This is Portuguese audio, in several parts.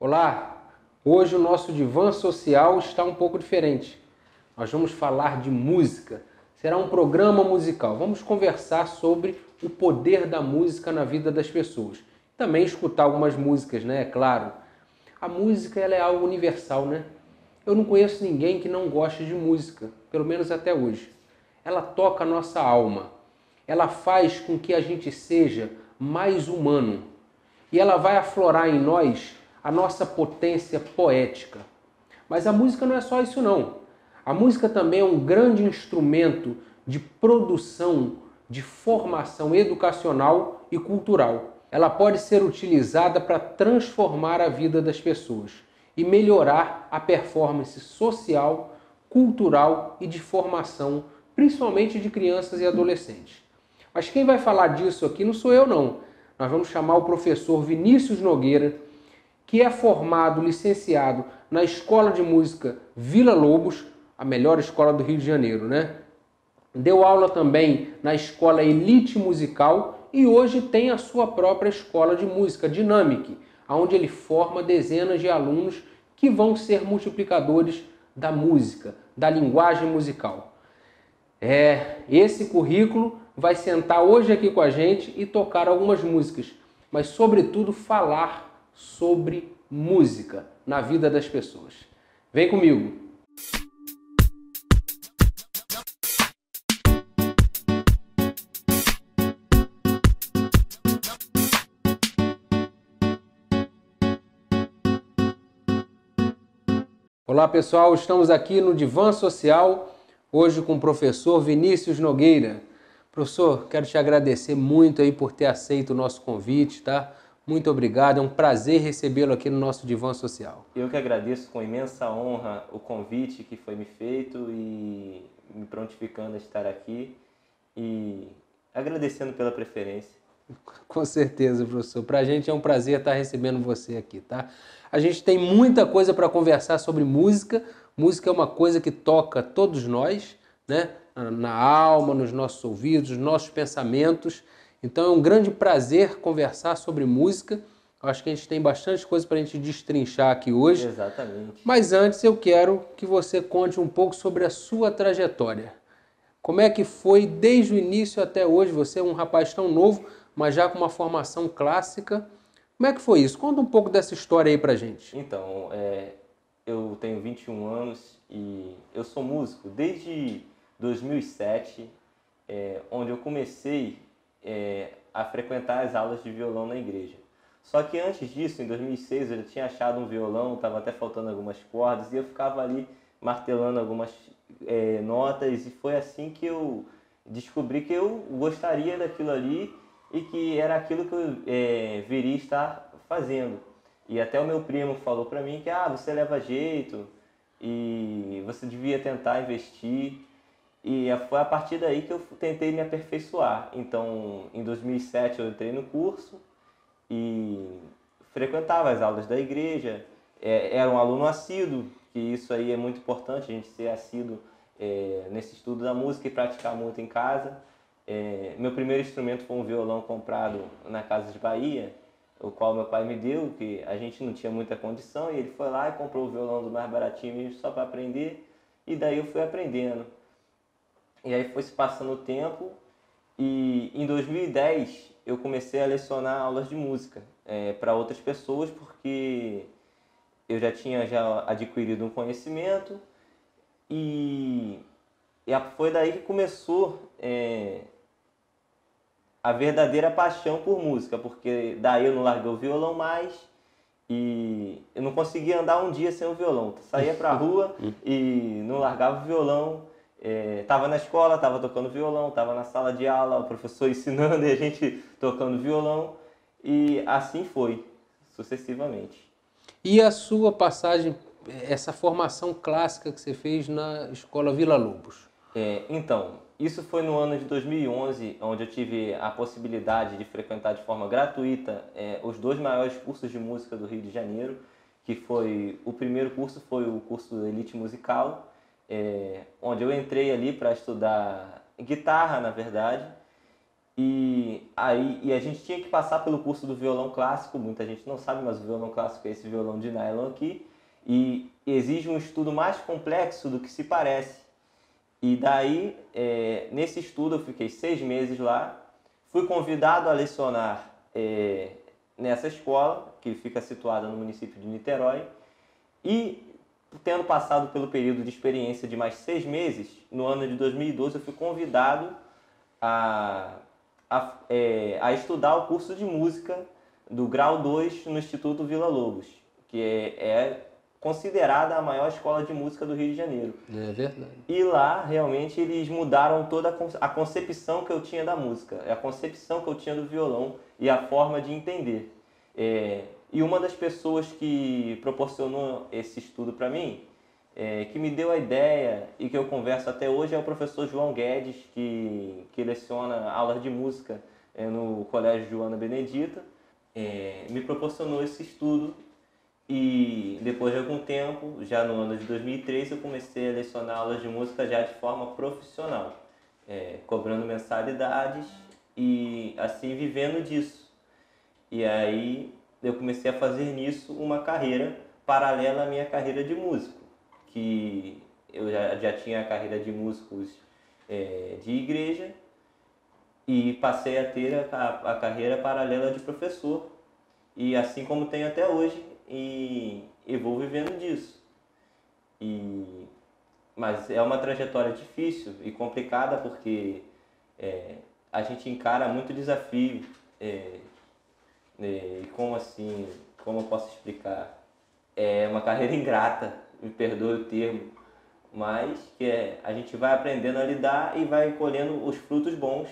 Olá! Hoje o nosso divã social está um pouco diferente. Nós vamos falar de música. Será um programa musical. Vamos conversar sobre o poder da música na vida das pessoas. Também escutar algumas músicas, né? É claro. A música ela é algo universal, né? Eu não conheço ninguém que não goste de música, pelo menos até hoje. Ela toca a nossa alma. Ela faz com que a gente seja mais humano. E ela vai aflorar em nós a nossa potência poética. Mas a música não é só isso não. A música também é um grande instrumento de produção, de formação educacional e cultural. Ela pode ser utilizada para transformar a vida das pessoas e melhorar a performance social, cultural e de formação, principalmente de crianças e adolescentes. Mas quem vai falar disso aqui não sou eu não. Nós vamos chamar o professor Vinícius Nogueira, que é formado, licenciado na Escola de Música Vila Lobos, a melhor escola do Rio de Janeiro, né? Deu aula também na Escola Elite Musical e hoje tem a sua própria escola de música, Dynamic, onde ele forma dezenas de alunos que vão ser multiplicadores da música, da linguagem musical. Esse currículo vai sentar hoje aqui com a gente e tocar algumas músicas, mas sobretudo falar sobre música na vida das pessoas. Vem comigo! Olá pessoal, estamos aqui no Divã Social, hoje com o professor Vinícius Nogueira. Professor, quero te agradecer muito aí por ter aceito o nosso convite, tá? Muito obrigado, é um prazer recebê-lo aqui no nosso Divã Social. Eu que agradeço com imensa honra o convite que foi me feito e me prontificando a estar aqui e agradecendo pela preferência. Com certeza, professor. Para a gente é um prazer estar recebendo você aqui, tá? A gente tem muita coisa para conversar sobre música. Música é uma coisa que toca todos nós, né? Na alma, nos nossos ouvidos, nos nossos pensamentos. Então é um grande prazer conversar sobre música. Eu acho que a gente tem bastante coisa para a gente destrinchar aqui hoje. Exatamente. Mas antes eu quero que você conte um pouco sobre a sua trajetória. Como é que foi desde o início até hoje? Você é um rapaz tão novo, mas já com uma formação clássica. Como é que foi isso? Conta um pouco dessa história aí pra gente. Então, eu tenho 21 anos e eu sou músico desde 2007, onde eu comecei a frequentar as aulas de violão na igreja. Só que antes disso, em 2006, eu já tinha achado um violão, estava até faltando algumas cordas e eu ficava ali martelando algumas notas e foi assim que eu descobri que eu gostaria daquilo ali e que era aquilo que eu viria estar fazendo. E até o meu primo falou para mim que você leva jeito e você devia tentar investir. E foi a partir daí que eu tentei me aperfeiçoar. Então, em 2007 eu entrei no curso e frequentava as aulas da igreja, era um aluno assíduo, que isso aí é muito importante, a gente ser assíduo nesse estudo da música e praticar muito em casa. Meu primeiro instrumento foi um violão comprado na Casa de Bahia, o qual meu pai me deu, que a gente não tinha muita condição, e ele foi lá e comprou o violão do mais baratinho mesmo só para aprender, e daí eu fui aprendendo. E aí foi se passando o tempo, e em 2010 eu comecei a lecionar aulas de música para outras pessoas, porque eu já tinha adquirido um conhecimento e foi daí que começou a verdadeira paixão por música, porque daí eu não larguei o violão mais e eu não conseguia andar um dia sem o violão. Saía pra rua e não largava o violão. Tava na escola, tava tocando violão, tava na sala de aula, o professor ensinando e a gente tocando violão. E assim foi, sucessivamente. E a sua passagem, essa formação clássica que você fez na Escola Vila Lobos? Então, isso foi no ano de 2011, onde eu tive a possibilidade de frequentar de forma gratuita os dois maiores cursos de música do Rio de Janeiro, que foi, o primeiro curso foi o curso Elite Musical, onde eu entrei ali para estudar guitarra, na verdade, E a gente tinha que passar pelo curso do violão clássico. Muita gente não sabe, mas o violão clássico é esse violão de nylon aqui. E exige um estudo mais complexo do que se parece. E daí, nesse estudo, eu fiquei 6 meses lá. Fui convidado a lecionar nessa escola, que fica situada no município de Niterói. E, tendo passado pelo período de experiência de mais 6 meses, no ano de 2012 eu fui convidado a estudar o curso de música do grau 2 no Instituto Villa-Lobos, que é considerada a maior escola de música do Rio de Janeiro. É verdade. E lá, realmente, eles mudaram toda a concepção que eu tinha da música, a concepção que eu tinha do violão e a forma de entender. E uma das pessoas que proporcionou esse estudo para mim, que me deu a ideia e que eu converso até hoje, é o professor João Guedes, que leciona aulas de música no Colégio Joana Benedita. Me proporcionou esse estudo e depois de algum tempo, já no ano de 2003, eu comecei a lecionar aulas de música já de forma profissional, cobrando mensalidades e assim vivendo disso. E aí eu comecei a fazer nisso uma carreira paralela à minha carreira de músico, que eu já tinha a carreira de músicos de igreja e passei a ter a carreira paralela de professor, e assim como tenho até hoje, e vou vivendo disso. Mas é uma trajetória difícil e complicada, porque a gente encara muito desafio. E como assim, como eu posso explicar? É uma carreira ingrata, me perdoe o termo, mas que a gente vai aprendendo a lidar e vai colhendo os frutos bons.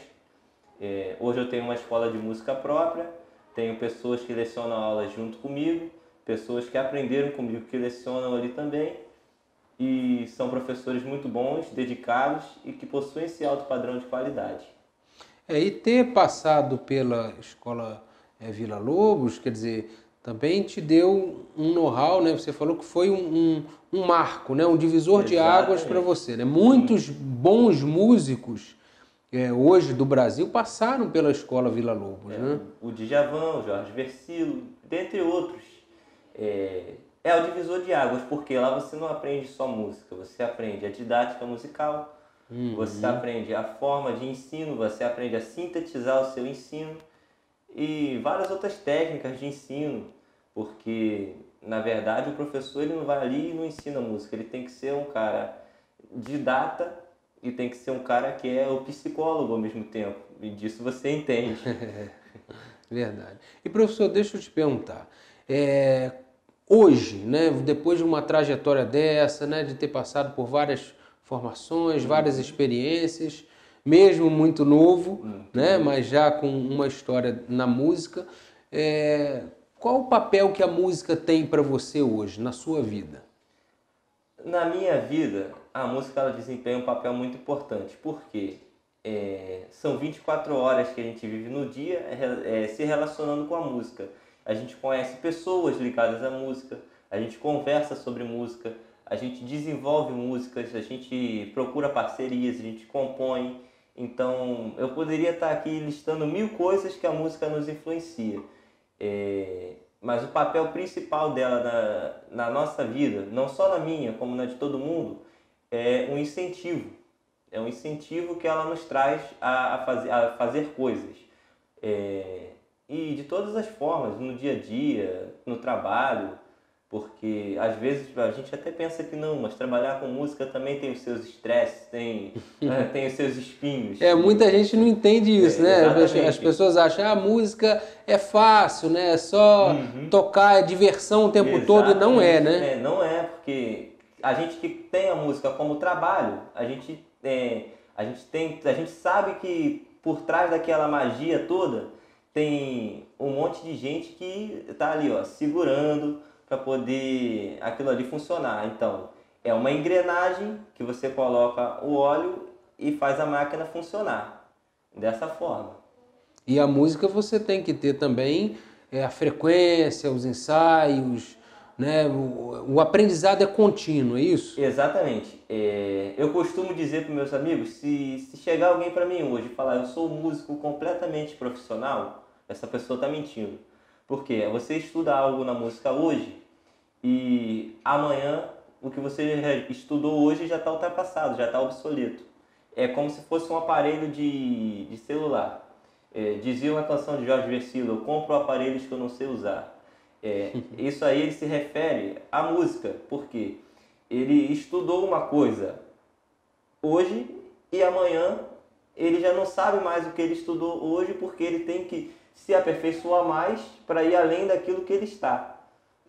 Hoje eu tenho uma escola de música própria, tenho pessoas que lecionam aulas junto comigo, pessoas que aprenderam comigo, que lecionam ali também, e são professores muito bons, dedicados e que possuem esse alto padrão de qualidade. E ter passado pela escola Villa-Lobos, quer dizer, também te deu um know-how, né? Você falou que foi um marco, né? Um divisor de águas para você, né? Muitos bons músicos hoje do Brasil passaram pela escola Villa-Lobos, né? O Djavan, o Jorge Versilo, dentre outros. É o divisor de águas, porque lá você não aprende só música, você aprende a didática musical, você aprende a forma de ensino, você aprende a sintetizar o seu ensino e várias outras técnicas de ensino, porque na verdade o professor ele não vai ali e não ensina música, ele tem que ser um cara didata e tem que ser um cara que é o psicólogo ao mesmo tempo, e disso você entende. Verdade. E professor, deixa eu te perguntar, hoje, né, depois de uma trajetória dessa, né, de ter passado por várias formações, várias experiências, mesmo muito novo, né, mas já com uma história na música, qual o papel que a música tem para você hoje, na sua vida? Na minha vida, a música ela desempenha um papel muito importante, porque são 24 horas que a gente vive no dia se relacionando com a música. A gente conhece pessoas ligadas à música, a gente conversa sobre música, a gente desenvolve músicas, a gente procura parcerias, a gente compõe. Então, eu poderia estar aqui listando 1000 coisas que a música nos influencia. Mas o papel principal dela na nossa vida, não só na minha, como na de todo mundo, é um incentivo. É um incentivo que ela nos traz a fazer coisas. E de todas as formas, no dia a dia, no trabalho, porque às vezes a gente até pensa que não, mas trabalhar com música também tem os seus estresses, tem os seus espinhos. Muita gente não entende isso, né? Exatamente. As pessoas acham que a música é fácil, né? É só tocar, é diversão o tempo todo, e não é, né? Não é, porque a gente que tem a música como trabalho, a gente sabe que por trás daquela magia toda tem um monte de gente que está ali, ó, segurando para poder aquilo ali funcionar. Então, é uma engrenagem que você coloca o óleo e faz a máquina funcionar dessa forma. E a música você tem que ter também a frequência, os ensaios, né? O aprendizado é contínuo, é isso? Exatamente. Eu costumo dizer para meus amigos, se chegar alguém para mim hoje e falar eu sou um músico completamente profissional, essa pessoa está mentindo. Porque você estuda algo na música hoje e amanhã o que você estudou hoje já está ultrapassado, já está obsoleto. É como se fosse um aparelho de celular. Dizia uma canção de Jorge Versilo, eu compro aparelhos que eu não sei usar. Isso aí ele se refere à música, porque ele estudou uma coisa hoje e amanhã ele já não sabe mais o que ele estudou hoje porque ele tem que se aperfeiçoar mais para ir além daquilo que ele está.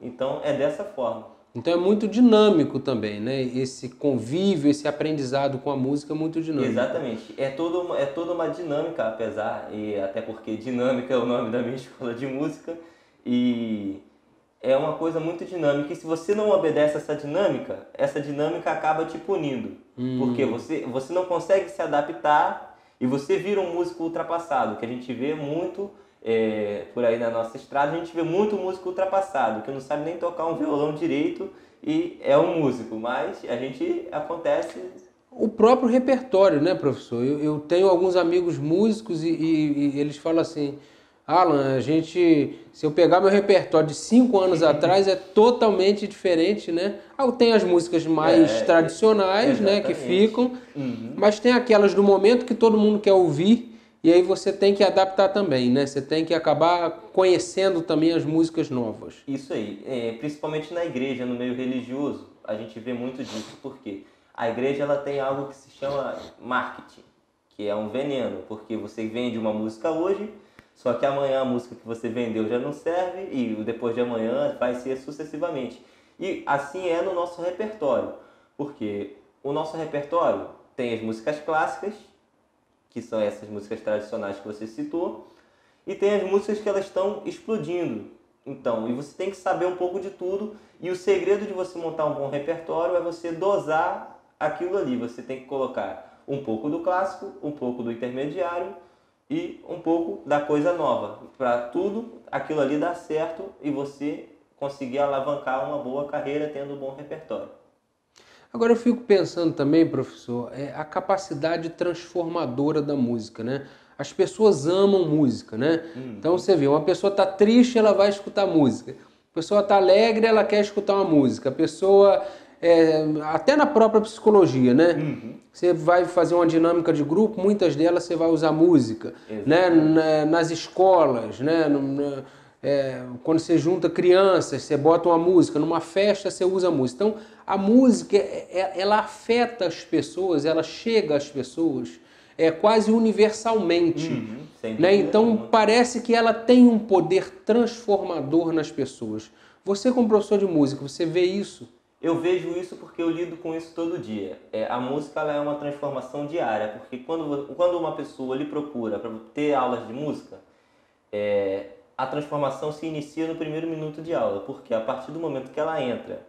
Então é dessa forma. Então é muito dinâmico também, né? Esse convívio, esse aprendizado com a música é muito dinâmico. Exatamente. É toda uma dinâmica, apesar, e até porque dinâmica é o nome da minha escola de música, e é uma coisa muito dinâmica. E se você não obedece essa dinâmica acaba te punindo. Porque você não consegue se adaptar e você vira um músico ultrapassado, que a gente vê muito por aí na nossa estrada, a gente vê muito músico ultrapassado, que não sabe nem tocar um violão direito e é um músico, mas acontece. O próprio repertório, né, professor? Eu tenho alguns amigos músicos e eles falam assim, Alan, se eu pegar meu repertório de 5 anos atrás, é totalmente diferente, né? Tem as músicas mais tradicionais, né, que ficam, mas tem aquelas do momento que todo mundo quer ouvir, e aí você tem que adaptar também, né? Você tem que acabar conhecendo também as músicas novas. Isso aí, principalmente na igreja, no meio religioso, a gente vê muito disso, porque a igreja ela tem algo que se chama marketing, que é um veneno, porque você vende uma música hoje, só que amanhã a música que você vendeu já não serve e depois de amanhã vai ser sucessivamente. E assim é no nosso repertório, porque o nosso repertório tem as músicas clássicas, que são essas músicas tradicionais que você citou, e tem as músicas que elas estão explodindo. Então, e você tem que saber um pouco de tudo, e o segredo de você montar um bom repertório é você dosar aquilo ali. Você tem que colocar um pouco do clássico, um pouco do intermediário e um pouco da coisa nova, para tudo aquilo ali dar certo e você conseguir alavancar uma boa carreira tendo um bom repertório. Agora eu fico pensando também, professor, a capacidade transformadora da música, né? As pessoas amam música, né? Então você vê, uma pessoa está triste, ela vai escutar música. A pessoa está alegre, ela quer escutar uma música. A pessoa, até na própria psicologia, né? Você vai fazer uma dinâmica de grupo, muitas delas você vai usar música, né? Nas escolas, né? Quando você junta crianças, você bota uma música, numa festa você usa música. Então, a música, ela afeta as pessoas, ela chega às pessoas quase universalmente. Né? Então, parece que ela tem um poder transformador nas pessoas. Você, como professor de música, você vê isso? Eu vejo isso porque eu lido com isso todo dia. A música ela é uma transformação diária, porque quando uma pessoa lhe procura para ter aulas de música, a transformação se inicia no primeiro minuto de aula, porque a partir do momento que ela entra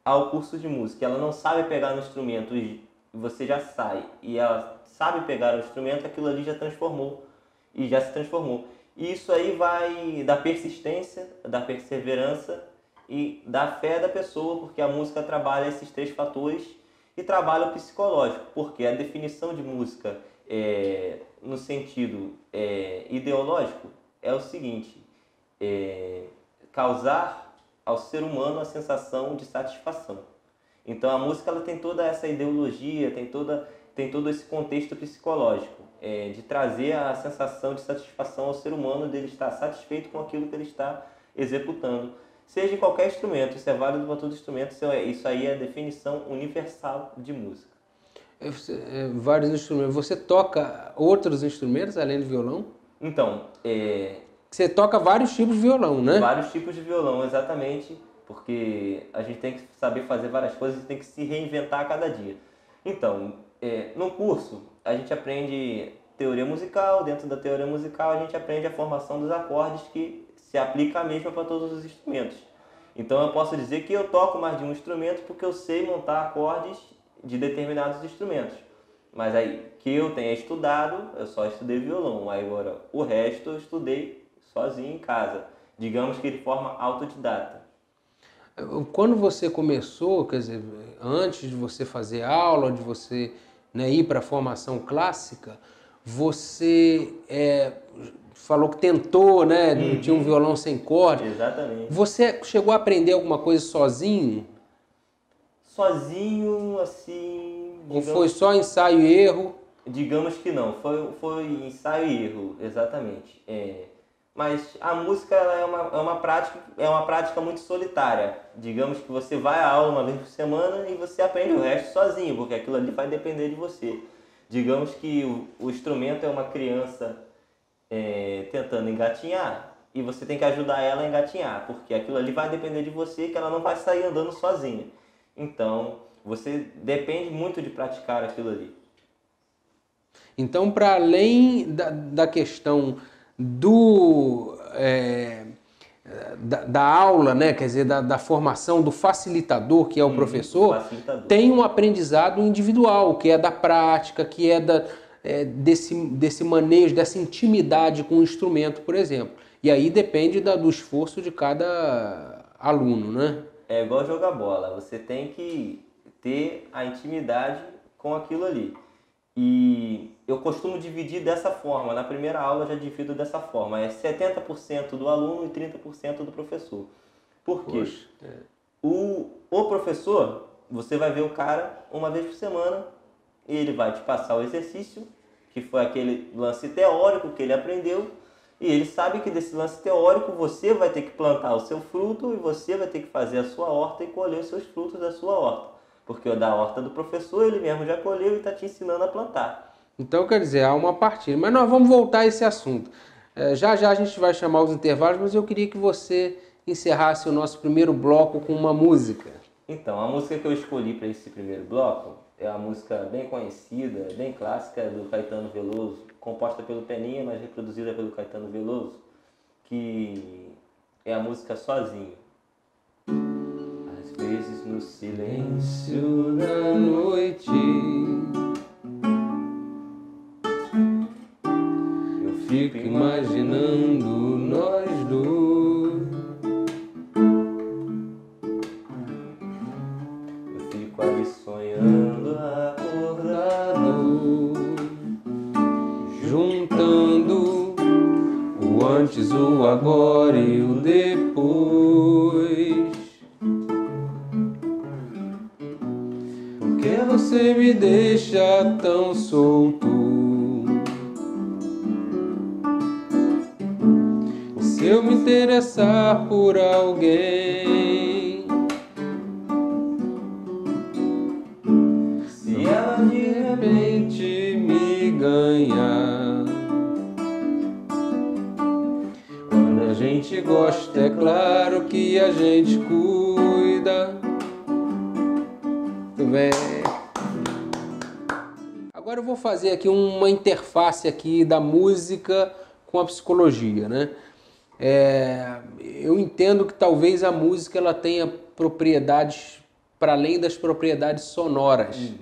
ao curso de música, ela não sabe pegar no instrumento e você já sai, e ela sabe pegar o instrumento, aquilo ali já transformou, e já se transformou. E isso aí vai da persistência, da perseverança e da fé da pessoa, porque a música trabalha esses 3 fatores e trabalha o psicológico, porque a definição de música no sentido ideológico é o seguinte, causar ao ser humano a sensação de satisfação. Então a música ela tem toda essa ideologia, tem todo esse contexto psicológico, de trazer a sensação de satisfação ao ser humano, dele estar satisfeito com aquilo que ele está executando. Seja em qualquer instrumento, isso é válido para todo instrumento, isso aí é a definição universal de música. Vários instrumentos. Você toca outros instrumentos além do violão? Então, você toca vários tipos de violão, né? Vários tipos de violão, exatamente, porque a gente tem que saber fazer várias coisas e tem que se reinventar a cada dia. Então, no curso, a gente aprende teoria musical, dentro da teoria musical a gente aprende a formação dos acordes que se aplica a mesma para todos os instrumentos. Então eu posso dizer que eu toco mais de um instrumento porque eu sei montar acordes de determinados instrumentos. Mas aí, que eu tenha estudado, eu só estudei violão. Aí agora, o resto eu estudei sozinho em casa. Digamos que de forma autodidata. Quando você começou, quer dizer, antes de você fazer aula, de você, né, ir para a formação clássica, você falou que tentou, né? Tinha um violão sem corda. Exatamente. Você chegou a aprender alguma coisa sozinho? Sozinho, assim, Ou foi só ensaio e erro? digamos que não, foi ensaio e erro, exatamente. Mas a música ela é uma prática muito solitária. Digamos que você vai à aula uma vez por semana e você aprende o resto sozinho, porque aquilo ali vai depender de você. Digamos que o instrumento é uma criança tentando engatinhar e você tem que ajudar ela a engatinhar, porque aquilo ali vai depender de você, que ela não vai sair andando sozinha. Então, você depende muito de praticar aquilo ali. Então, para além da questão da aula, né? Quer dizer, da formação do facilitador, que é o professor, tem um aprendizado individual, que é da prática, que é desse manejo, dessa intimidade com o instrumento, por exemplo. E aí depende do esforço de cada aluno, né? É igual jogar bola, você tem que ter a intimidade com aquilo ali. E eu costumo dividir dessa forma, na primeira aula eu já divido dessa forma, é 70% do aluno e 30% do professor. Por quê? O professor, você vai ver o cara uma vez por semana, e ele vai te passar o exercício, que foi aquele lance teórico que ele aprendeu, e ele sabe que desse lance teórico você vai ter que plantar o seu fruto e você vai ter que fazer a sua horta e colher os seus frutos da sua horta. Porque o da horta do professor ele mesmo já colheu e está te ensinando a plantar. Então, quer dizer, há uma partida. Mas nós vamos voltar a esse assunto. Já já a gente vai chamar os intervalos, mas eu queria que você encerrasse o nosso primeiro bloco com uma música. Então, a música que eu escolhi para esse primeiro bloco é uma música bem conhecida, bem clássica, do Caetano Veloso, composta pelo Peninha, mas reproduzida pelo Caetano Veloso, que é a música Sozinho. Às vezes no silêncio da noite eu fico imaginando nós dois. Eu fico ali sonhando acordado, juntando o antes, o agora e o depois. Por que você me deixa tão solto? Se eu me interessar por alguém, se ela de repente me ganhar, quando a gente gosta é claro que a gente cuida. Muito bem. Agora eu vou fazer aqui uma interface aqui da música com a psicologia, né? Eu entendo que talvez a música ela tenha propriedades para além das propriedades sonoras,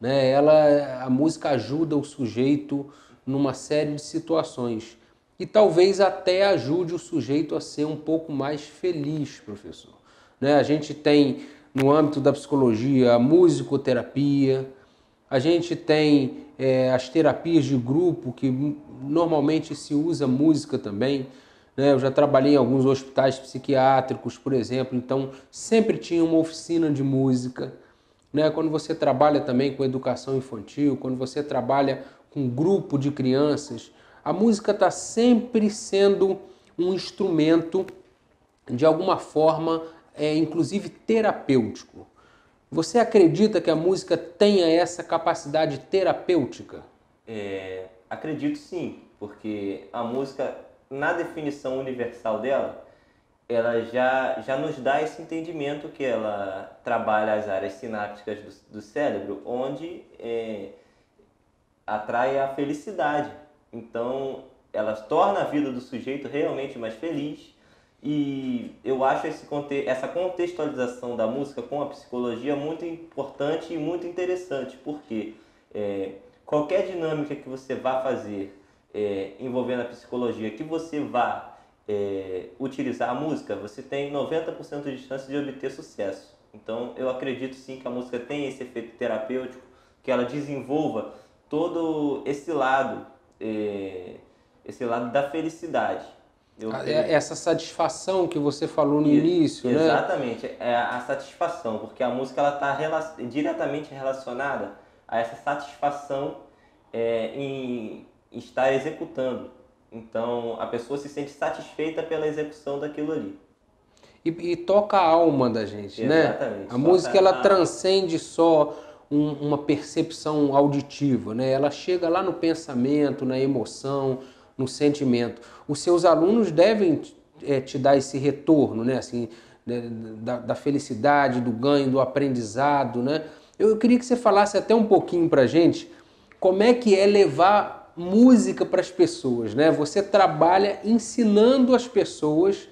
né? A música ajuda o sujeito numa série de situações e talvez até ajude o sujeito a ser um pouco mais feliz, professor, né? A gente tem no âmbito da psicologia a musicoterapia, a gente tem as terapias de grupo que normalmente se usa música também. Eu já trabalhei em alguns hospitais psiquiátricos, por exemplo, então sempre tinha uma oficina de música. Quando você trabalha também com educação infantil, quando você trabalha com um grupo de crianças, a música está sempre sendo um instrumento, de alguma forma, inclusive terapêutico. Você acredita que a música tenha essa capacidade terapêutica? Acredito sim, porque a música, na definição universal dela, ela já nos dá esse entendimento que ela trabalha as áreas sinápticas do cérebro, onde atrai a felicidade. Então, ela torna a vida do sujeito realmente mais feliz. E eu acho essa contextualização da música com a psicologia muito importante e muito interessante, porque qualquer dinâmica que você vá fazer envolvendo a psicologia, que você vá utilizar a música, você tem 90% de chance de obter sucesso. Então, eu acredito sim que a música tem esse efeito terapêutico, que ela desenvolva todo esse lado da felicidade. Essa satisfação que você falou no início, né? Exatamente, é a satisfação, porque a música ela está diretamente relacionada a essa satisfação em estar executando. Então, a pessoa se sente satisfeita pela execução daquilo ali. E toca a alma da gente, Exatamente, né? A música ela transcende só uma percepção auditiva, né? Ela chega lá no pensamento, na emoção, no sentimento. Os seus alunos devem te dar esse retorno, né? Assim, né? Da felicidade, do ganho, do aprendizado, né? Eu queria que você falasse até um pouquinho pra gente como é que é levar música para as pessoas, né? Você trabalha ensinando as pessoas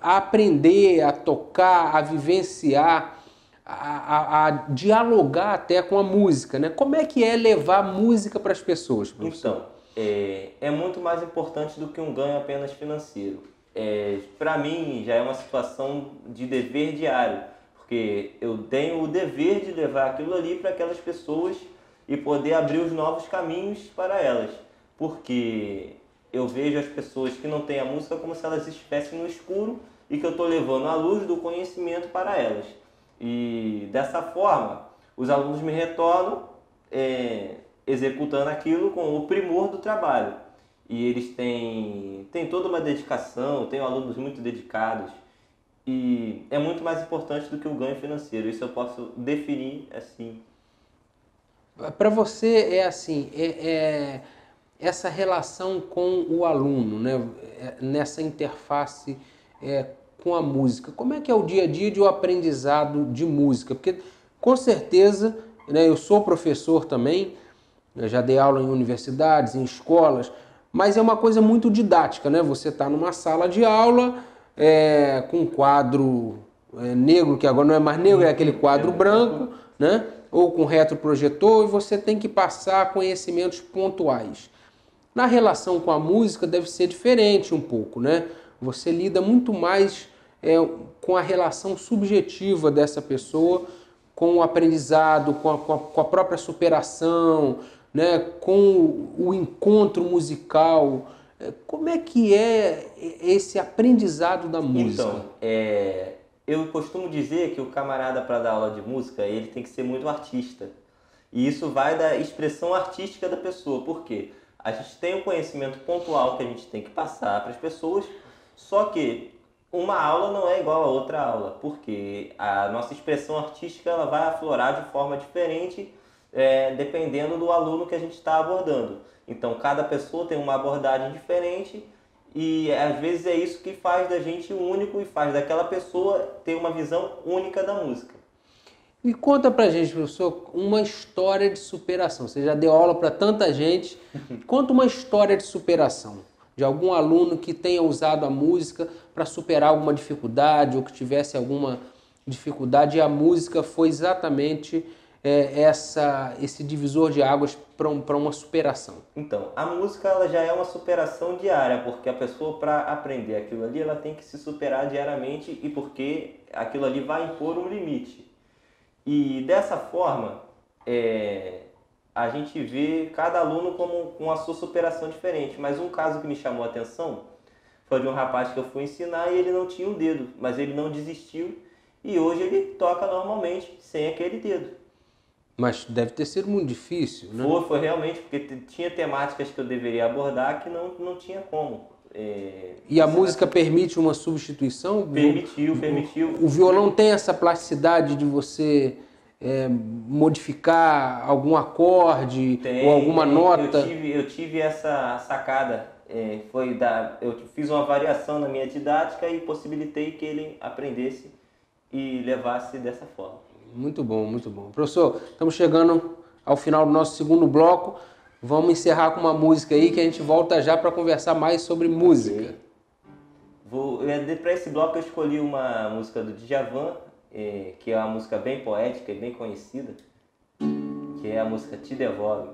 a aprender, a tocar, a vivenciar, a dialogar até com a música, né? Como é que é levar música para as pessoas, professor? Então, é muito mais importante do que um ganho apenas financeiro. Para mim, já é uma situação de dever diário, porque eu tenho o dever de levar aquilo ali para aquelas pessoas e poder abrir os novos caminhos para elas, porque eu vejo as pessoas que não têm a música como se elas estivessem no escuro e que eu estou levando a luz do conhecimento para elas. E dessa forma, os alunos me retornam executando aquilo com o primor do trabalho. E eles têm toda uma dedicação, tenho alunos muito dedicados e é muito mais importante do que o ganho financeiro. Isso eu posso definir assim. Para você é assim, essa relação com o aluno, né? Nessa interface com a música. Como é que é o dia a dia de um aprendizado de música? Porque com certeza, né, eu sou professor também, eu já dei aula em universidades, em escolas, mas é uma coisa muito didática, né? Você está numa sala de aula com um quadro negro, que agora não é mais negro, é aquele quadro branco, né? Ou com retroprojetor, e você tem que passar conhecimentos pontuais. Na relação com a música deve ser diferente um pouco, né? Você lida muito mais com a relação subjetiva dessa pessoa, com o aprendizado, com a própria superação, né? Com o encontro musical. Como é que é esse aprendizado da música? Então, eu costumo dizer que o camarada para dar aula de música, ele tem que ser muito artista. E isso vai da expressão artística da pessoa. Por quê? A gente tem um conhecimento pontual que a gente tem que passar para as pessoas, só que uma aula não é igual a outra aula, porque a nossa expressão artística ela vai aflorar de forma diferente dependendo do aluno que a gente está abordando. Então, cada pessoa tem uma abordagem diferente e às vezes é isso que faz da gente único e faz daquela pessoa ter uma visão única da música. Me conta pra gente, professor, uma história de superação. Você já deu aula para tanta gente. Conta uma história de superação de algum aluno que tenha usado a música para superar alguma dificuldade ou que tivesse alguma dificuldade e a música foi exatamente esse divisor de águas para uma superação. Então, a música ela já é uma superação diária, porque a pessoa para aprender aquilo ali ela tem que se superar diariamente e porque aquilo ali vai impor um limite. E dessa forma, a gente vê cada aluno com a sua superação diferente. Mas um caso que me chamou a atenção foi de um rapaz que eu fui ensinar e ele não tinha um dedo, mas ele não desistiu e hoje ele toca normalmente sem aquele dedo. Mas deve ter sido muito difícil, né? Foi realmente, porque tinha temáticas que eu deveria abordar que não tinha como. E a música permite uma substituição? Permitiu. O violão tem essa plasticidade de você modificar algum acorde ou alguma nota? Eu tive essa sacada. Eu fiz uma variação na minha didática e possibilitei que ele aprendesse e levasse dessa forma. Muito bom, muito bom. Professor, estamos chegando ao final do nosso segundo bloco. Vamos encerrar com uma música aí que a gente volta já para conversar mais sobre música. Para esse bloco eu escolhi uma música do Djavan, que é uma música bem poética e bem conhecida, que é a música Te Devolve.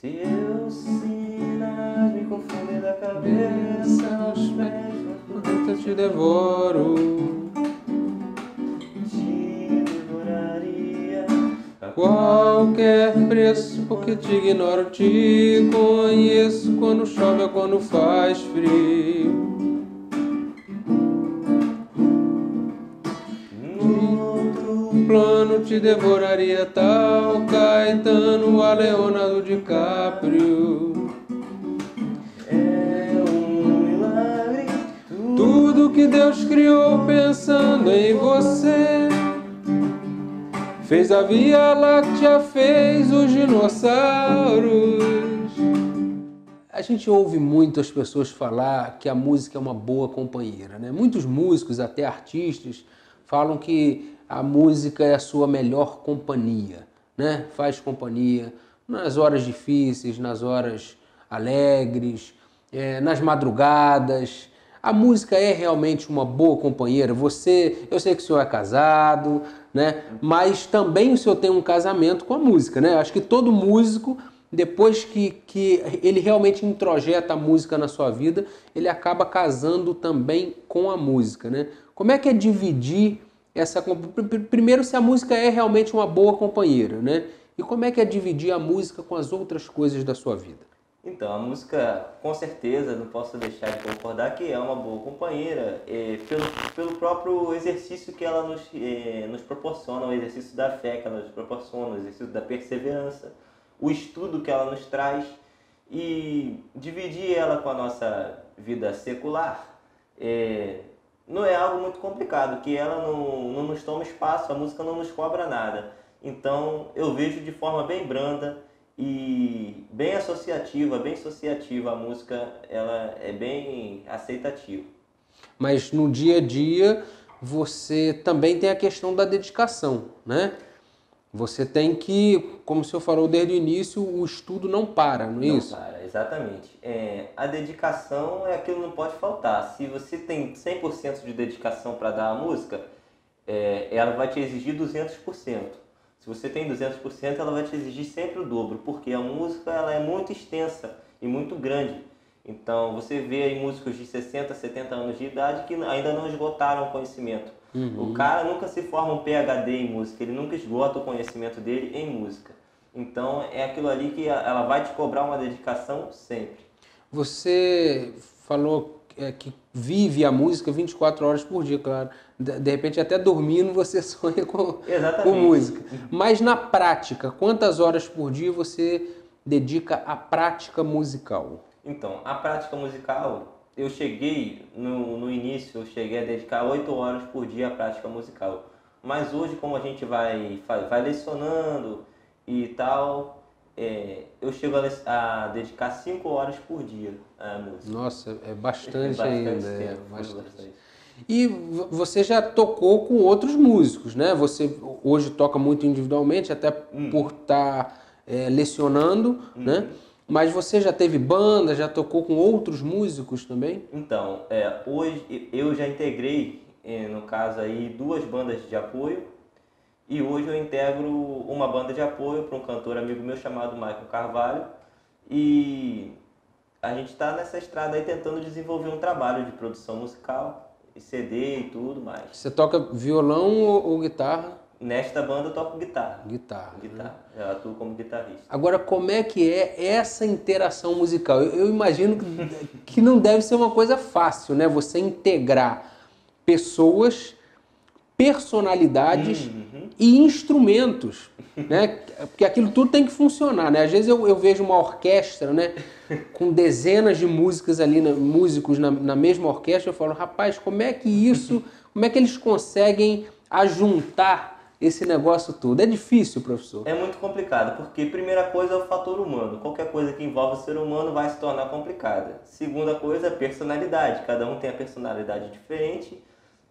Teus sinais ideias me confundem da cabeça aos pés. Eu te devoro. Te devoraria a Qualquer preço, porque te ignoro, te conheço quando chove ou quando faz frio. no outro Plano te devoraria tal Caetano a Leonardo DiCaprio. é um milagre. Tudo que Deus criou pensando em você. Fez a Via Láctea, fez os dinossauros. A gente ouve muito as pessoas falar que a música é uma boa companheira, né? Muitos músicos, até artistas, falam que a música é a sua melhor companhia, né? Faz companhia nas horas difíceis, nas horas alegres, nas madrugadas. A música é realmente uma boa companheira. Eu sei que o senhor é casado, né? Mas também o senhor tem um casamento com a música, né? Acho que todo músico, depois que ele realmente introjeta a música na sua vida, ele acaba casando também com a música, né? Como é que é dividir essa... Primeiro, se a música é realmente uma boa companheira, né? E como é que é dividir a música com as outras coisas da sua vida? Então, a música, com certeza, não posso deixar de concordar que é uma boa companheira, pelo próprio exercício que ela nos proporciona, o exercício da fé que ela nos proporciona, o exercício da perseverança, o estudo que ela nos traz, e dividir ela com a nossa vida secular não é algo muito complicado, que ela não nos toma espaço, a música não nos cobra nada. Então, eu vejo de forma bem branda e bem associativa, a música ela é bem aceitativa. Mas no dia a dia você também tem a questão da dedicação, né? Você tem que, como o senhor falou desde o início, o estudo não para, não é isso? Não para, exatamente. A dedicação é aquilo que não pode faltar. Se você tem 100% de dedicação para dar a música, ela vai te exigir 200%. Se você tem 200%, ela vai te exigir sempre o dobro, porque a música ela é muito extensa e muito grande. Então, você vê aí músicos de 60, 70 anos de idade que ainda não esgotaram o conhecimento. O cara nunca se forma um PhD em música, ele nunca esgota o conhecimento dele em música. Então, é aquilo ali que ela vai te cobrar uma dedicação sempre. Você falou que vive a música 24 horas por dia, claro. De repente, até dormindo, você sonha com música. Mas na prática, quantas horas por dia você dedica à prática musical? Então, a prática musical, eu cheguei, no início, eu cheguei a dedicar 8 horas por dia à prática musical. Mas hoje, como a gente vai lecionando e tal, eu chego a dedicar 5 horas por dia à música. Nossa, é bastante, ainda. Tempo, Bastante. E você já tocou com outros músicos, né? Você hoje toca muito individualmente, até por estar lecionando, né? Mas você já teve banda, já tocou com outros músicos também? Então, hoje eu já integrei, no caso aí, 2 bandas de apoio. E hoje eu integro uma banda de apoio para um cantor amigo meu chamado Michael Carvalho. E a gente está nessa estrada aí tentando desenvolver um trabalho de produção musical, e CD e tudo mais. Você toca violão ou guitarra? Nesta banda eu toco guitarra. Guitarra. Né? Eu atuo como guitarrista. Agora, como é que é essa interação musical? Eu imagino que não deve ser uma coisa fácil, né? Você integrar pessoas, personalidades e instrumentos, né? Porque aquilo tudo tem que funcionar, né? Às vezes eu vejo uma orquestra, né? Com dezenas de músicas ali, músicos na mesma orquestra, eu falo, rapaz, como é que eles conseguem ajuntar esse negócio todo? É difícil, professor? É muito complicado, porque primeira coisa é o fator humano. Qualquer coisa que envolve o ser humano vai se tornar complicada. Segunda coisa é a personalidade. Cada um tem a personalidade diferente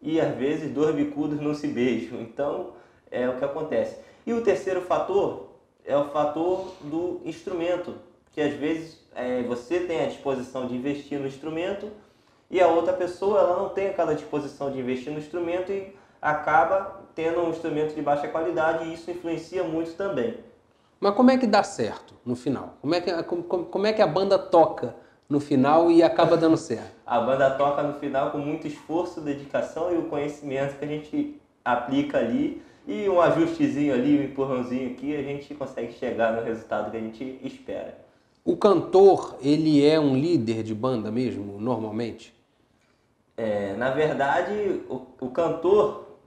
e às vezes 2 bicudos não se beijam. Então, é o que acontece. E o terceiro fator é o fator do instrumento, que às vezes você tem a disposição de investir no instrumento e a outra pessoa ela não tem aquela disposição de investir no instrumento e acaba tendo um instrumento de baixa qualidade e isso influencia muito também. Mas como é que dá certo no final? Como é que a banda toca no final e acaba dando certo? A banda toca no final com muito esforço, dedicação e o conhecimento que a gente aplica ali. E um ajustezinho ali, um empurrãozinho aqui, a gente consegue chegar no resultado que a gente espera. O cantor, ele é um líder de banda mesmo, normalmente? Na verdade, o cantor,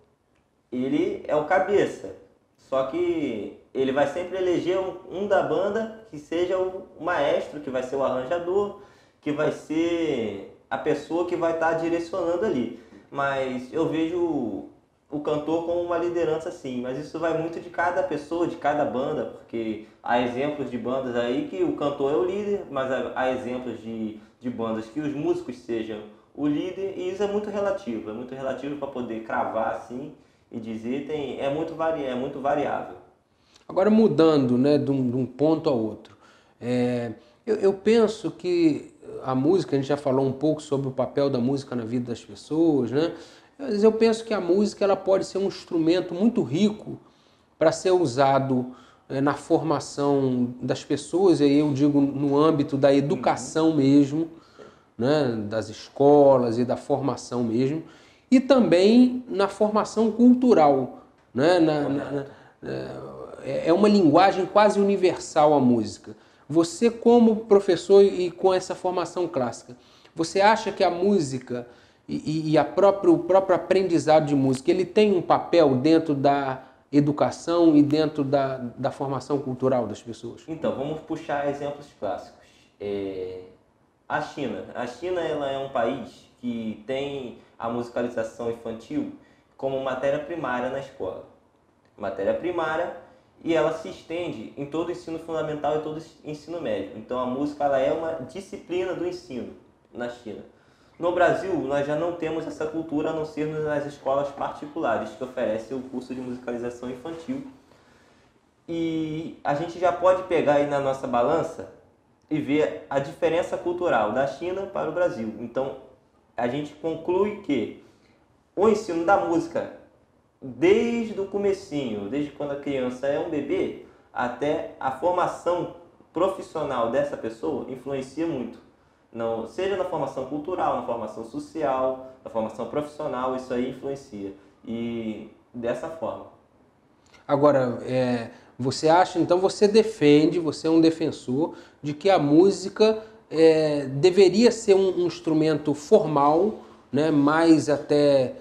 ele é o cabeça. Só que ele vai sempre eleger um da banda que seja o maestro, que vai ser o arranjador, que vai ser a pessoa que vai estar direcionando ali. Mas eu vejo o cantor como uma liderança sim, mas isso vai muito de cada pessoa, de cada banda, porque há exemplos de bandas aí que o cantor é o líder, mas há exemplos de bandas que os músicos sejam o líder, e isso é muito relativo para poder cravar assim e dizer, é muito variável. Agora, mudando, né, de um ponto a outro, eu penso que a música, a gente já falou um pouco sobre o papel da música na vida das pessoas, né? Mas eu penso que a música ela pode ser um instrumento muito rico para ser usado na formação das pessoas, e aí eu digo no âmbito da educação mesmo, né, das escolas e da formação mesmo, e também na formação cultural, né, é uma linguagem quase universal a música. Você como professor e com essa formação clássica, você acha que a música e o próprio aprendizado de música, ele tem um papel dentro da educação e dentro da formação cultural das pessoas? Então, vamos puxar exemplos clássicos. A China. A China ela é um país que tem a musicalização infantil como matéria primária na escola. Matéria primária, e ela se estende em todo o ensino fundamental e todo o ensino médio. Então a música ela é uma disciplina do ensino na China. No Brasil, nós já não temos essa cultura a não ser nas escolas particulares que oferecem o curso de musicalização infantil. E a gente já pode pegar aí na nossa balança e ver a diferença cultural da China para o Brasil. Então, a gente conclui que o ensino da música, desde o comecinho, desde quando a criança é um bebê, até a formação profissional dessa pessoa, influencia muito. Não, seja na formação cultural, na formação social, na formação profissional, isso aí influencia. E dessa forma. Agora, você acha, então você defende, você é um defensor de que a música deveria ser um instrumento formal, né, mais até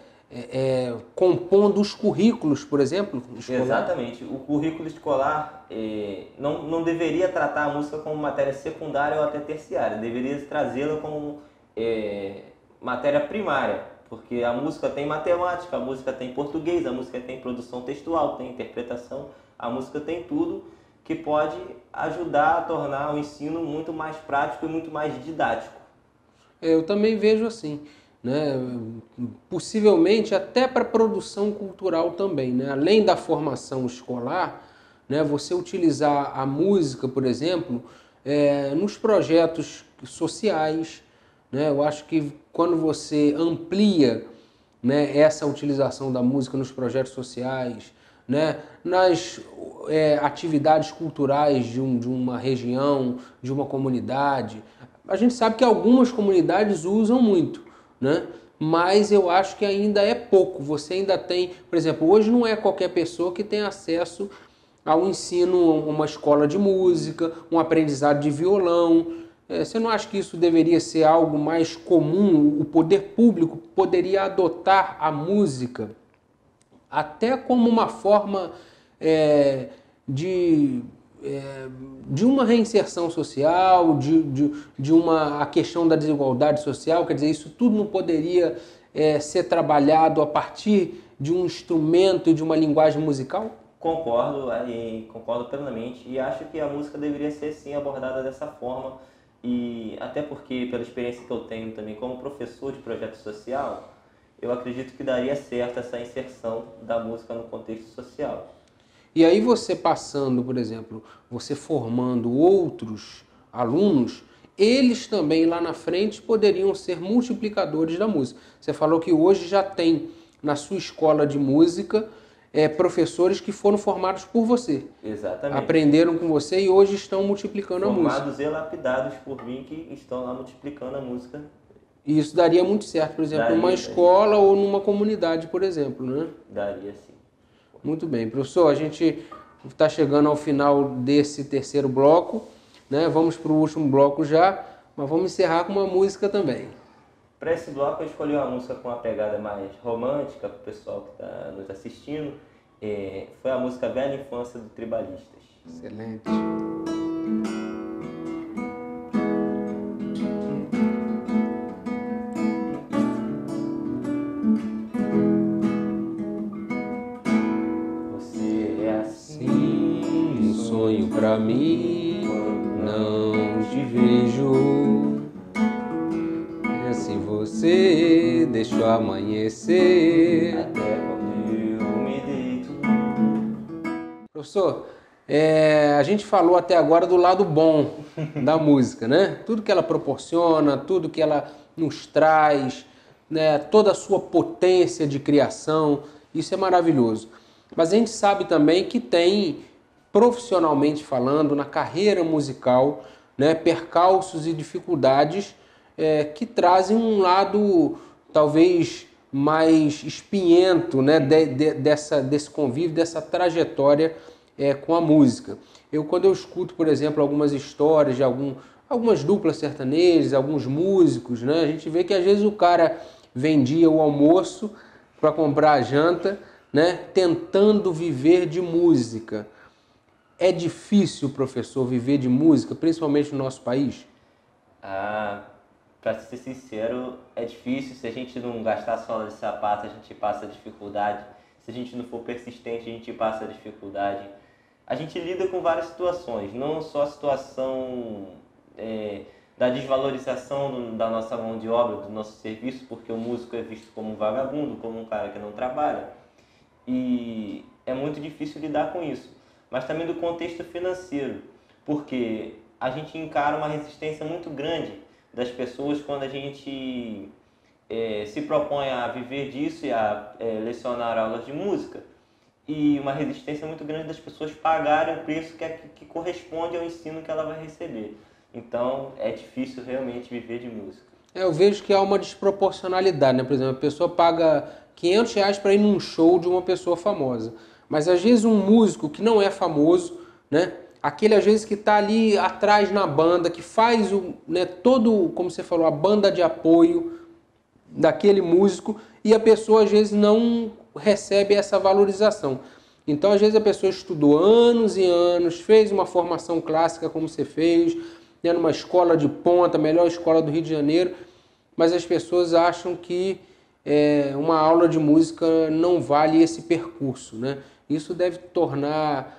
compondo os currículos, por exemplo? Escolar. Exatamente. O currículo escolar não deveria tratar a música como matéria secundária ou até terciária, deveria trazê-la como matéria primária, porque a música tem matemática, a música tem português, a música tem produção textual, tem interpretação, a música tem tudo que pode ajudar a tornar o ensino muito mais prático e muito mais didático. Eu também vejo assim, né? Possivelmente até para produção cultural também, né? Além da formação escolar, né? Você utilizar a música, por exemplo, nos projetos sociais, né? Eu acho que quando você amplia, né, essa utilização da música nos projetos sociais, né, nas atividades culturais de uma região, de uma comunidade, a gente sabe que algumas comunidades usam muito, né? Mas eu acho que ainda é pouco. Você ainda tem, por exemplo, hoje não é qualquer pessoa que tem acesso ao ensino, uma escola de música, um aprendizado de violão. Você não acha que isso deveria ser algo mais comum? O poder público poderia adotar a música até como uma forma de uma reinserção social, a questão da desigualdade social, quer dizer, isso tudo não poderia ser trabalhado a partir de um instrumento e de uma linguagem musical? Concordo plenamente, e acho que a música deveria ser sim abordada dessa forma, e até porque, pela experiência que eu tenho também como professor de projeto social, eu acredito que daria certo essa inserção da música no contexto social. E aí você passando, por exemplo, você formando outros alunos, eles também lá na frente poderiam ser multiplicadores da música. Você falou que hoje já tem na sua escola de música professores que foram formados por você. Exatamente. Aprenderam com você e hoje estão multiplicando a música. Formados e lapidados por mim que estão lá multiplicando a música. E isso daria muito certo, por exemplo, numa escola ou numa comunidade, por exemplo, né? Daria sim. Muito bem. Professor, a gente está chegando ao final desse terceiro bloco, né? Vamos para o último bloco já, mas vamos encerrar com uma música também. Para esse bloco eu escolhi uma música com uma pegada mais romântica para o pessoal que está nos assistindo. Foi a música Bela Infância do Tribalistas. Excelente. Você é assim, um sonho pra mim, não te vejo. É se você deixou amanhecer. até quando eu me deito. Professor, a gente falou até agora do lado bom da música, né? Tudo que ela proporciona, tudo que ela nos traz, né? Toda a sua potência de criação, isso é maravilhoso. Mas a gente sabe também que tem, profissionalmente falando, na carreira musical, né, percalços e dificuldades que trazem um lado talvez mais espinhento, né, desse convívio, dessa trajetória com a música. Quando eu escuto, por exemplo, algumas histórias de algumas duplas sertanejas, alguns músicos, né, a gente vê que às vezes o cara vendia o almoço para comprar a janta, né, tentando viver de música. É difícil, professor, viver de música, principalmente no nosso país? Para ser sincero, é difícil. Se a gente não gastar sola de sapato, a gente passa dificuldade. Se a gente não for persistente, a gente passa dificuldade. A gente lida com várias situações, não só a situação da desvalorização da nossa mão de obra, do nosso serviço, porque o músico é visto como um vagabundo, como um cara que não trabalha. E é muito difícil lidar com isso. Mas também do contexto financeiro, porque a gente encara uma resistência muito grande das pessoas quando a gente se propõe a viver disso e a lecionar aulas de música, e uma resistência muito grande das pessoas pagarem o preço que corresponde ao ensino que ela vai receber. Então é difícil realmente viver de música. Eu vejo que há uma desproporcionalidade, né? Por exemplo, a pessoa paga R$500 para ir num show de uma pessoa famosa. Mas às vezes um músico que não é famoso, né? Aquele às vezes que está ali atrás na banda, que faz todo, como você falou, a banda de apoio daquele músico, e a pessoa às vezes não recebe essa valorização. Então às vezes a pessoa estudou anos e anos, fez uma formação clássica como você fez, né? Numa escola de ponta, a melhor escola do Rio de Janeiro, mas as pessoas acham que uma aula de música não vale esse percurso, né? Isso deve tornar,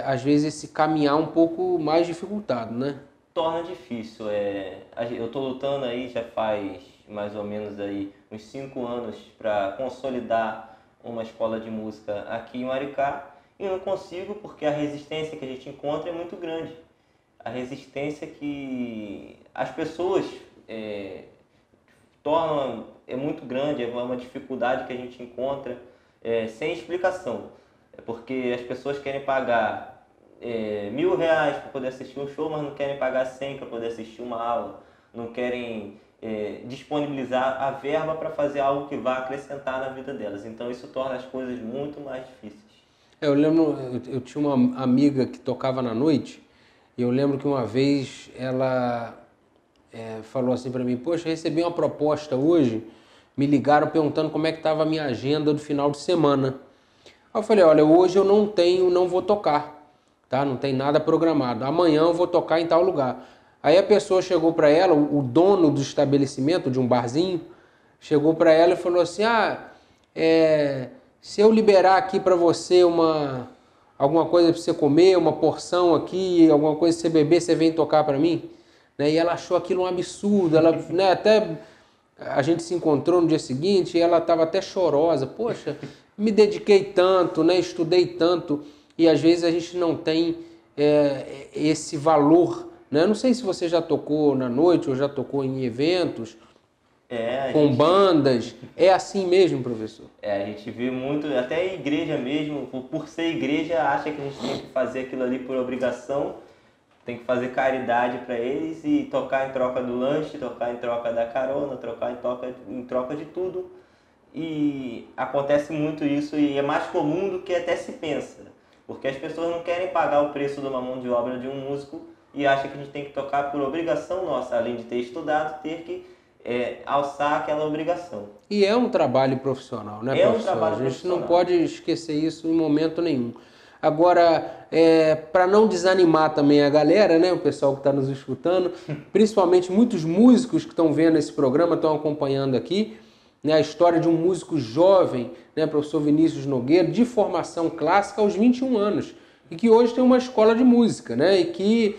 às vezes, esse caminhar um pouco mais dificultado, né? Torna difícil. Eu estou lutando aí já faz mais ou menos aí uns 5 anos para consolidar uma escola de música aqui em Maricá, e não consigo porque a resistência que a gente encontra é muito grande. A resistência que as pessoas tornam é muito grande, é uma dificuldade que a gente encontra sem explicação. Porque as pessoas querem pagar R$1.000 para poder assistir um show, mas não querem pagar 100 para poder assistir uma aula. Não querem disponibilizar a verba para fazer algo que vá acrescentar na vida delas. Então isso torna as coisas muito mais difíceis. Eu lembro, eu tinha uma amiga que tocava na noite, e eu lembro que uma vez ela falou assim para mim: poxa, recebi uma proposta hoje, me ligaram perguntando como é que estava a minha agenda do final de semana. Aí eu falei: olha, hoje eu não vou tocar, tá? Não tem nada programado. Amanhã eu vou tocar em tal lugar. Aí a pessoa chegou para ela, o dono do estabelecimento, de um barzinho, chegou para ela e falou assim: se eu liberar aqui para você alguma coisa para você comer, uma porção aqui, alguma coisa para você beber, você vem tocar para mim? Né? E ela achou aquilo um absurdo. Ela, né, até a gente se encontrou no dia seguinte e ela estava até chorosa. Poxa, me dediquei tanto, né, estudei tanto, e às vezes a gente não tem esse valor. Né? Não sei se você já tocou na noite ou já tocou em eventos, com bandas. É assim mesmo, professor? A gente vê muito, até a igreja mesmo, por ser igreja, acha que a gente tem que fazer aquilo ali por obrigação, tem que fazer caridade para eles e tocar em troca do lanche, tocar em troca da carona, tocar em troca de tudo. E acontece muito isso e é mais comum do que até se pensa, porque as pessoas não querem pagar o preço de uma mão de obra de um músico e acham que a gente tem que tocar por obrigação nossa, além de ter estudado, ter que alçar aquela obrigação. E é um trabalho profissional, né, professor? Um trabalho a gente profissional. Não pode esquecer isso em momento nenhum. Agora, para não desanimar também a galera, né, o pessoal que está nos escutando, principalmente muitos músicos que estão vendo esse programa, estão acompanhando aqui, né, a história de um músico jovem, né, professor Vinícius Nogueira, de formação clássica aos 21 anos, e que hoje tem uma escola de música, né, e que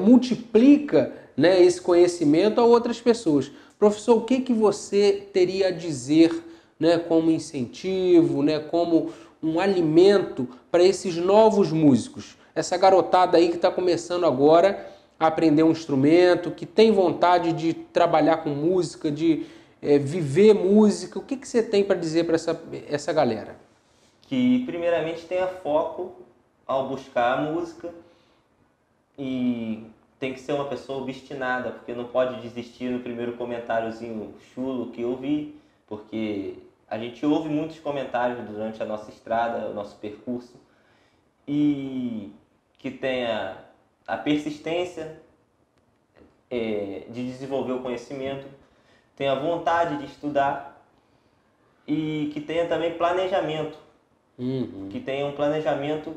multiplica, né, esse conhecimento a outras pessoas. Professor, o que você teria a dizer, né, como incentivo, né, como um alimento para esses novos músicos? Essa garotada aí que está começando agora a aprender um instrumento, que tem vontade de trabalhar com música, de viver música. O que você tem para dizer para essa galera? Que primeiramente tenha foco ao buscar a música e tem que ser uma pessoa obstinada, porque não pode desistir no primeiro comentáriozinho chulo que eu vi, porque a gente ouve muitos comentários durante a nossa estrada, o nosso percurso, e que tenha a persistência de desenvolver o conhecimento, tenha vontade de estudar e que tenha também planejamento. Que tenha um planejamento.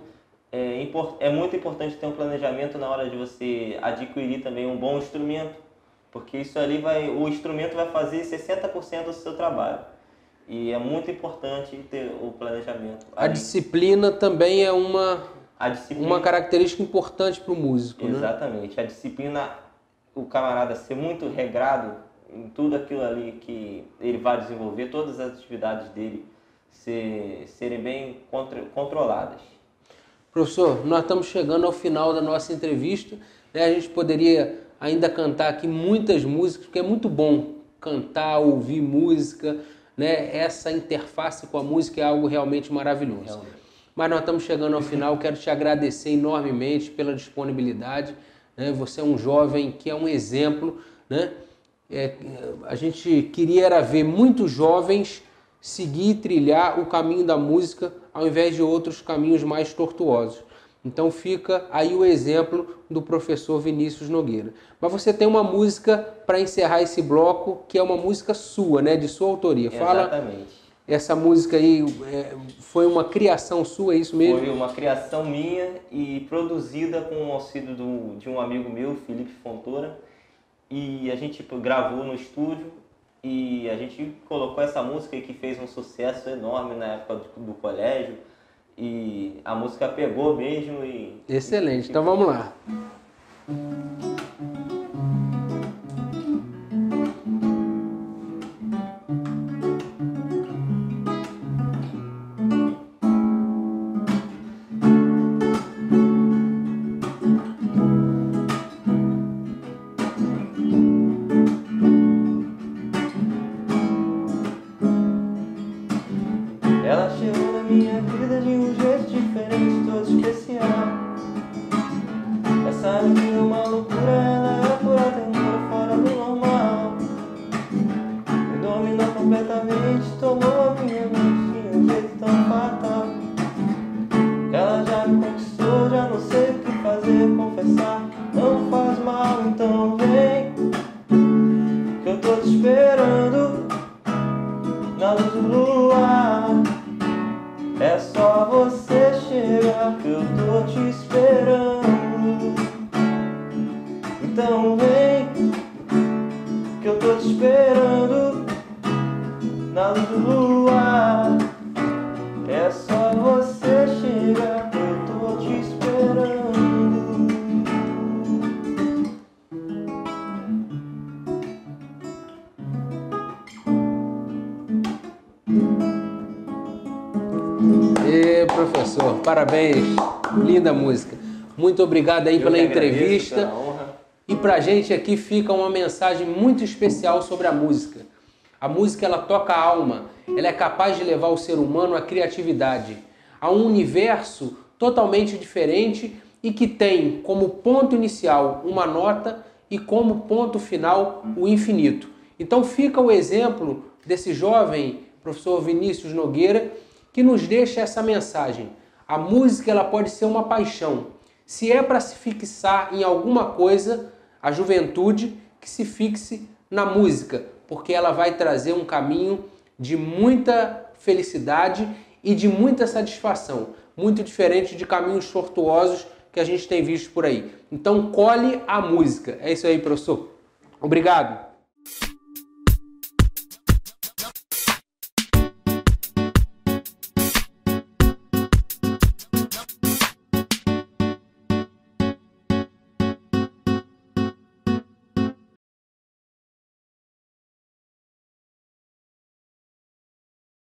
É muito importante ter um planejamento na hora de você adquirir também um bom instrumento, porque isso ali o instrumento vai fazer 60% do seu trabalho. E é muito importante ter o planejamento. A disciplina também é uma característica importante para o músico. Exatamente. Né? A disciplina, o camarada ser muito regrado em tudo aquilo ali que ele vai desenvolver, todas as atividades dele serem bem controladas. Professor, nós estamos chegando ao final da nossa entrevista, né? A gente poderia ainda cantar aqui muitas músicas, porque é muito bom cantar, ouvir música, né? Essa interface com a música é algo realmente maravilhoso. Mas nós estamos chegando ao final, quero te agradecer enormemente pela disponibilidade, né? Você é um jovem que é um exemplo, né? A gente queria era ver muitos jovens seguir e trilhar o caminho da música ao invés de outros caminhos mais tortuosos. Então fica aí o exemplo do professor Vinícius Nogueira. Mas você tem uma música para encerrar esse bloco, que é uma música sua, né, de sua autoria. Fala. Exatamente. Essa música aí foi uma criação sua, é isso mesmo? Foi uma criação minha e produzida com o auxílio de um amigo meu, Felipe Fontoura. E a gente gravou no estúdio e a gente colocou essa música que fez um sucesso enorme na época do colégio. E a música pegou mesmo e... Excelente, então vamos lá. Ela chegou na minha vida de um jeito diferente, todo especial. Essa menina é uma loucura, ela é pura ternura, fora do normal. Me dominou completamente, tomou a minha mente de um jeito tão fatal. Ela já me conquistou, já não sei o que fazer, confessar. Não faz mal, então vem, que eu tô te esperando na luz do luar. É só você chegar que eu tô te esperando. Então vem, que eu tô te esperando na luz do luar. É só você chegar que eu tô te esperando. Professor, parabéns, linda música. Muito obrigado aí pela entrevista. Pela honra. E pra gente aqui fica uma mensagem muito especial sobre a música. A música ela toca a alma, ela é capaz de levar o ser humano à criatividade, a um universo totalmente diferente e que tem como ponto inicial uma nota e como ponto final o infinito. Então fica o exemplo desse jovem professor Vinícius Nogueira, que nos deixa essa mensagem. A música ela pode ser uma paixão. Se é para se fixar em alguma coisa, a juventude que se fixe na música, porque ela vai trazer um caminho de muita felicidade e de muita satisfação, muito diferente de caminhos tortuosos que a gente tem visto por aí. Então colhe a música. É isso aí, professor. Obrigado.